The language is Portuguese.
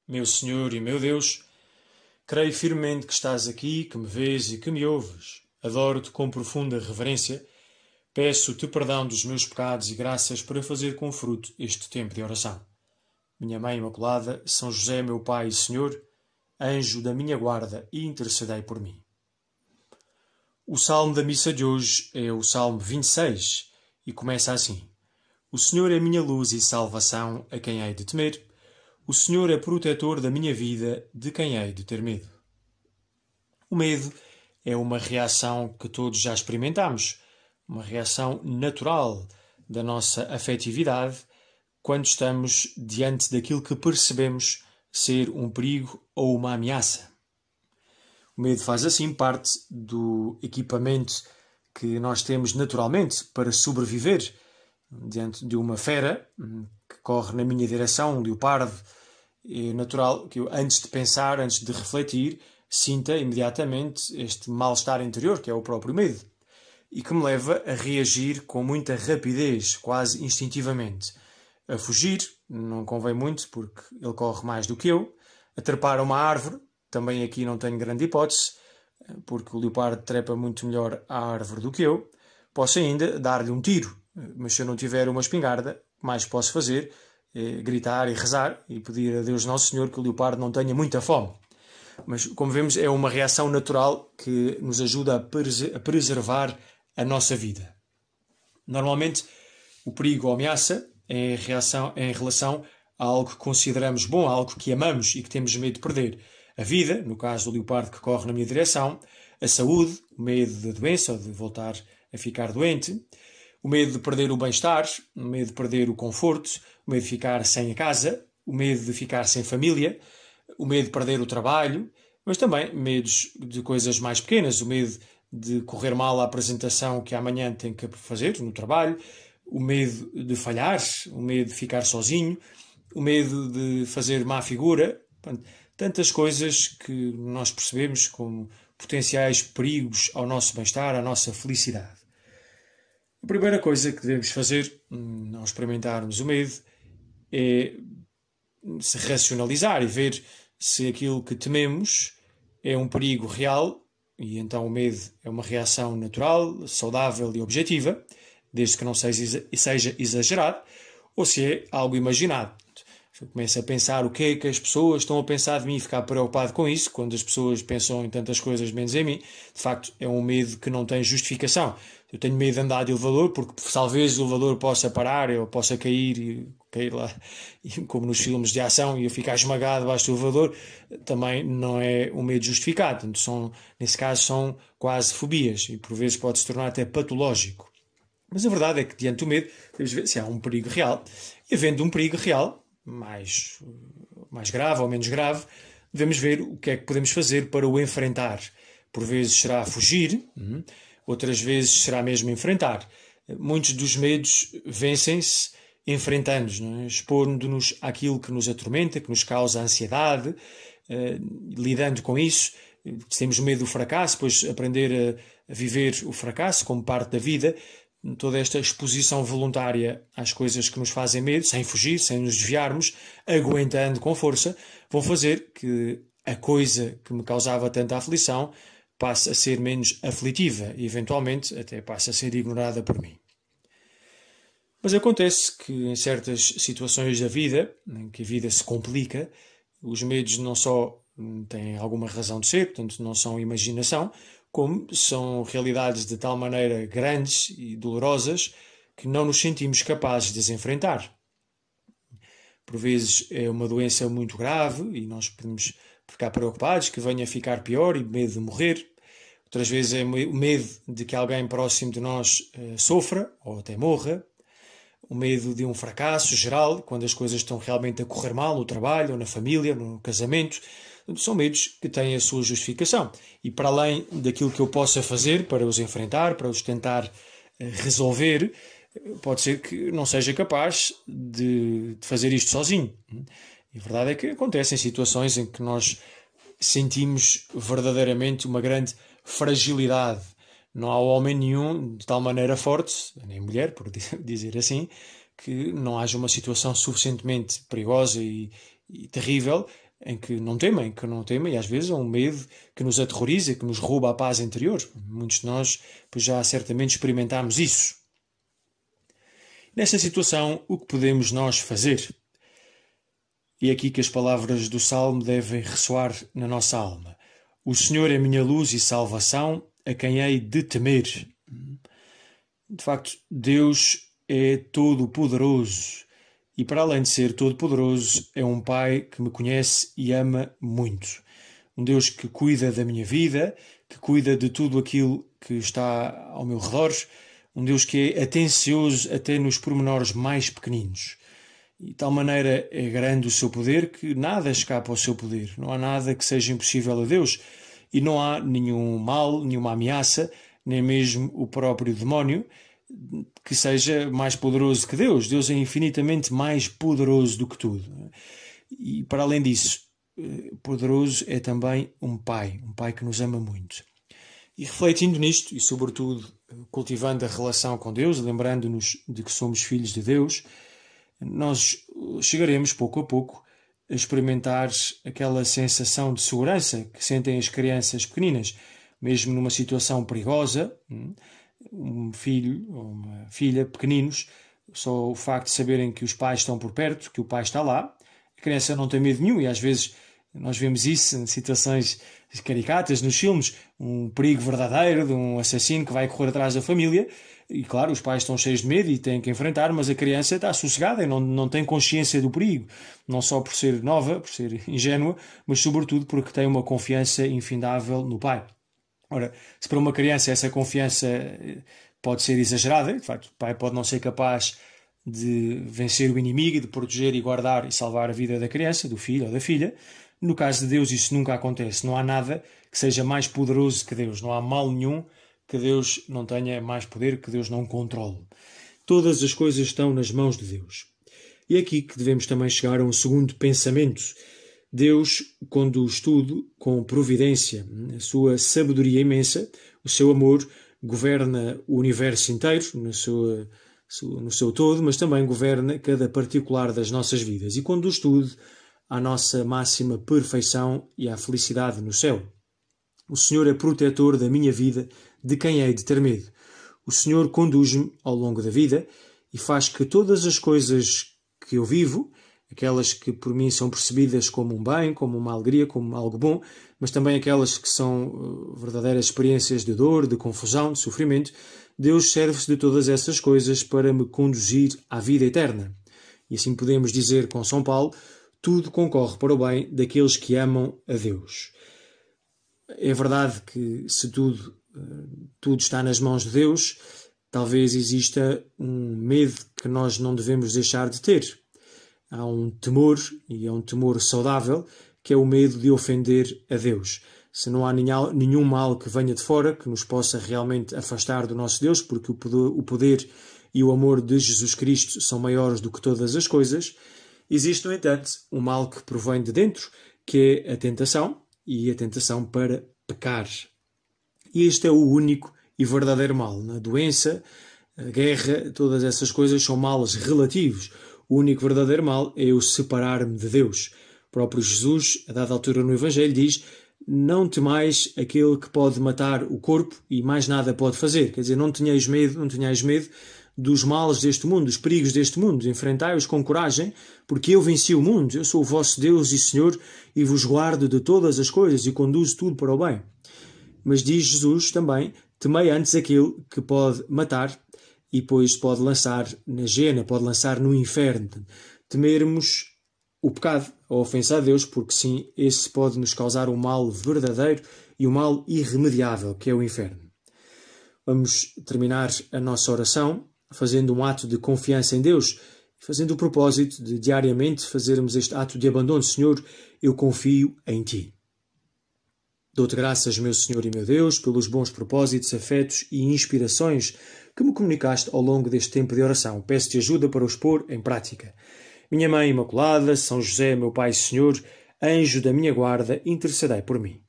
Meu Senhor e meu Deus, creio firmemente que estás aqui, que me vês e que me ouves. Adoro-te com profunda reverência. Peço-te perdão dos meus pecados e graças para fazer com fruto este tempo de oração. Minha Mãe Imaculada, São José, meu Pai e Senhor, anjo da minha guarda, intercedei por mim. O salmo da missa de hoje é o Salmo 26 e começa assim. O Senhor é minha luz e salvação, a quem hei de temer. O Senhor é protetor da minha vida, de quem hei de ter medo. O medo é uma reação que todos já experimentamos, uma reação natural da nossa afetividade quando estamos diante daquilo que percebemos ser um perigo ou uma ameaça. O medo faz assim parte do equipamento que nós temos naturalmente para sobreviver diante de uma fera que corre na minha direção, um leopardo. É natural que eu, antes de pensar, antes de refletir, sinta imediatamente este mal-estar interior, que é o próprio medo, e que me leva a reagir com muita rapidez, quase instintivamente. A fugir, não convém muito, porque ele corre mais do que eu. A trepar a uma árvore, também aqui não tenho grande hipótese, porque o leopardo trepa muito melhor à árvore do que eu. Posso ainda dar-lhe um tiro, mas se eu não tiver uma espingarda, o mais posso fazer é gritar e rezar e pedir a Deus Nosso Senhor que o leopardo não tenha muita fome. Mas, como vemos, é uma reação natural que nos ajuda a preservar a nossa vida. Normalmente, o perigo ou ameaça é em relação a algo que consideramos bom, a algo que amamos e que temos medo de perder. A vida, no caso do leopardo que corre na minha direção, a saúde, o medo da doença ou de voltar a ficar doente, o medo de perder o bem-estar, o medo de perder o conforto, o medo de ficar sem a casa, o medo de ficar sem família, o medo de perder o trabalho, mas também medos de coisas mais pequenas, o medo de correr mal a apresentação que amanhã tem que fazer no trabalho, o medo de falhar, o medo de ficar sozinho, o medo de fazer má figura, tantas coisas que nós percebemos como potenciais perigos ao nosso bem-estar, à nossa felicidade. A primeira coisa que devemos fazer ao experimentarmos o medo é se racionalizar e ver se aquilo que tememos é um perigo real, e então o medo é uma reação natural, saudável e objetiva, desde que não seja exagerado, ou se é algo imaginado. Eu começo a pensar o que é que as pessoas estão a pensar de mim e ficar preocupado com isso, quando as pessoas pensam em tantas coisas menos em mim. De facto, é um medo que não tem justificação. Eu tenho medo de andar de elevador porque talvez o elevador possa parar, eu possa cair lá, como nos filmes de ação, e eu ficar esmagado debaixo do elevador. Também não é um medo justificado. Nesse caso, são quase fobias e por vezes pode se tornar até patológico. Mas a verdade é que, diante do medo, devemos ver se há um perigo real. E havendo um perigo real, mais grave ou menos grave, devemos ver o que é que podemos fazer para o enfrentar. Por vezes será fugir, outras vezes será mesmo enfrentar. Muitos dos medos vencem-se enfrentando-nos, expondo-nos àquilo que nos atormenta, que nos causa ansiedade, lidando com isso. Se temos medo do fracasso, depois aprender a viver o fracasso como parte da vida. Toda esta exposição voluntária às coisas que nos fazem medo, sem fugir, sem nos desviarmos, aguentando com força, vão fazer que a coisa que me causava tanta aflição passe a ser menos aflitiva e, eventualmente, até passe a ser ignorada por mim. Mas acontece que, em certas situações da vida, em que a vida se complica, os medos não só têm alguma razão de ser, portanto, não são imaginação, como são realidades de tal maneira grandes e dolorosas que não nos sentimos capazes de as enfrentar. Por vezes é uma doença muito grave e nós podemos ficar preocupados que venha a ficar pior e medo de morrer. Outras vezes é o medo de que alguém próximo de nós sofra ou até morra. O medo de um fracasso geral, quando as coisas estão realmente a correr mal no trabalho, ou na família, no casamento. São medos que têm a sua justificação. E para além daquilo que eu possa fazer para os enfrentar, para os tentar resolver, pode ser que não seja capaz de fazer isto sozinho. E a verdade é que acontecem situações em que nós sentimos verdadeiramente uma grande fragilidade. Não há homem nenhum de tal maneira forte, nem mulher, por dizer assim, que não haja uma situação suficientemente perigosa e terrível em que não temem, e às vezes é um medo que nos aterroriza, que nos rouba a paz interior. Muitos de nós pois já certamente experimentámos isso. Nesta situação, o que podemos nós fazer? E é aqui que as palavras do Salmo devem ressoar na nossa alma. O Senhor é minha luz e salvação, a quem hei de temer. De facto, Deus é todo-poderoso. E para além de ser todo-poderoso, é um Pai que me conhece e ama muito. Um Deus que cuida da minha vida, que cuida de tudo aquilo que está ao meu redor. Um Deus que é atencioso até nos pormenores mais pequeninos. E de tal maneira é grande o seu poder que nada escapa ao seu poder. Não há nada que seja impossível a Deus. E não há nenhum mal, nenhuma ameaça, nem mesmo o próprio demónio, que seja mais poderoso que Deus. Deus é infinitamente mais poderoso do que tudo. E para além disso, poderoso é também um Pai que nos ama muito. E refletindo nisto, e sobretudo cultivando a relação com Deus, lembrando-nos de que somos filhos de Deus, nós chegaremos pouco a pouco a experimentar aquela sensação de segurança que sentem as crianças pequeninas, mesmo numa situação perigosa. Um filho ou uma filha pequeninos, só o facto de saberem que os pais estão por perto, que o pai está lá, a criança não tem medo nenhum. E às vezes nós vemos isso em situações caricatas nos filmes, um perigo verdadeiro de um assassino que vai correr atrás da família, e claro, os pais estão cheios de medo e têm que enfrentar, mas a criança está sossegada e não tem consciência do perigo, não só por ser nova, por ser ingênua, mas sobretudo porque tem uma confiança infindável no pai. Ora, se para uma criança essa confiança pode ser exagerada, de facto, o pai pode não ser capaz de vencer o inimigo, de proteger e guardar e salvar a vida da criança, do filho ou da filha. No caso de Deus isso nunca acontece. Não há nada que seja mais poderoso que Deus. Não há mal nenhum que Deus não tenha mais poder, que Deus não controle. Todas as coisas estão nas mãos de Deus. E é aqui que devemos também chegar a um segundo pensamento. Deus conduz tudo com providência. A sua sabedoria imensa, o seu amor, governa o universo inteiro no seu todo, mas também governa cada particular das nossas vidas e conduz tudo à nossa máxima perfeição e à felicidade no céu. O Senhor é protetor da minha vida, de quem hei de ter medo. O Senhor conduz-me ao longo da vida e faz que todas as coisas que eu vivo, aquelas que por mim são percebidas como um bem, como uma alegria, como algo bom, mas também aquelas que são verdadeiras experiências de dor, de confusão, de sofrimento, Deus serve-se de todas essas coisas para me conduzir à vida eterna. E assim podemos dizer com São Paulo, tudo concorre para o bem daqueles que amam a Deus. É verdade que se tudo está nas mãos de Deus, talvez exista um medo que nós não devemos deixar de ter. Há um temor, e é um temor saudável, que é o medo de ofender a Deus. Se não há nenhum mal que venha de fora, que nos possa realmente afastar do nosso Deus, porque o poder e o amor de Jesus Cristo são maiores do que todas as coisas, existe, no entanto, um mal que provém de dentro, que é a tentação, e a tentação para pecar. E este é o único e verdadeiro mal. A doença, a guerra, todas essas coisas são males relativos. O único verdadeiro mal é eu separar-me de Deus. O próprio Jesus, a dada altura no Evangelho, diz: não temais aquele que pode matar o corpo e mais nada pode fazer. Quer dizer, não tenhais medo dos males deste mundo, dos perigos deste mundo. Enfrentai-os com coragem, porque eu venci o mundo. Eu sou o vosso Deus e Senhor e vos guardo de todas as coisas e conduzo tudo para o bem. Mas diz Jesus também: temei antes aquele que pode matar e depois pode lançar na gena, pode lançar no inferno. Temermos o pecado, a ofensa a Deus, porque sim, esse pode nos causar um mal verdadeiro e um mal irremediável, que é o inferno. Vamos terminar a nossa oração fazendo um ato de confiança em Deus, fazendo o propósito de diariamente fazermos este ato de abandono. Senhor, eu confio em Ti. Dou-te graças, meu Senhor e meu Deus, pelos bons propósitos, afetos e inspirações que me comunicaste ao longo deste tempo de oração. Peço-te ajuda para os pôr em prática. Minha Mãe Imaculada, São José, meu Pai e Senhor, anjo da minha guarda, intercedei por mim.